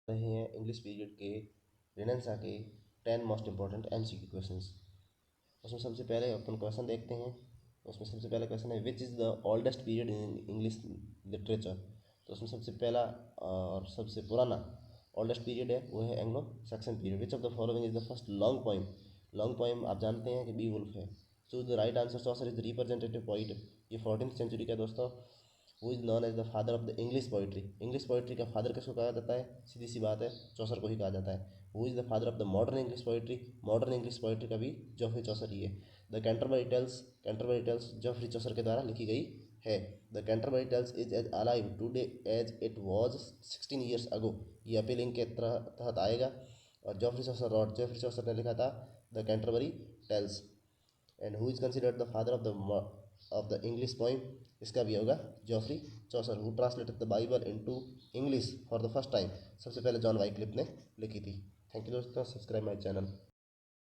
रहे हैं English period के रेनेसां के 10 मोस्ट इंपॉर्टेंट एमसीक्यू क्वेश्चंस। उसमें सबसे पहले अपन क्वेश्चन देखते हैं। उसमें सबसे पहला क्वेश्चन है which is the oldest period in English literature. तो उसमें सबसे पहला और सबसे पुराना ओल्डेस्ट पीरियड है वो है Anglo Saxon period. Which of the following is the first long poem. Long poem आप जानते हैं कि बी वुल्फ है। Choose the right answer. Chaucer is the representative poet. ये 14th सेंचुरी का दोस्तों। Who is known as the father of the English poetry. English poetry का father किसको कहा जाता है? सीधी सी बात है, चौसर को ही कहा जाता है। Who is the father of the modern English poetry. Modern English poetry का भी जॉफरी चौसर ही है। The Canterbury Tales Geoffrey Chaucer के द्वारा लिखी गई है। The Canterbury Tales is as alive today as it was 16 years ago. ये अपीलिंग के तहत आएगा। और जॉफरी चौसर ने लिखा था the Canterbury Tales. And who is considered the father of the English poem. इसका भी होगा Geoffrey Chaucer. Who translated the Bible into English for the first time. सबसे पहले जॉन वाइक्लिफ ने लिखी थी। थैंक यू दोस्तों, सब्सक्राइब माई चैनल।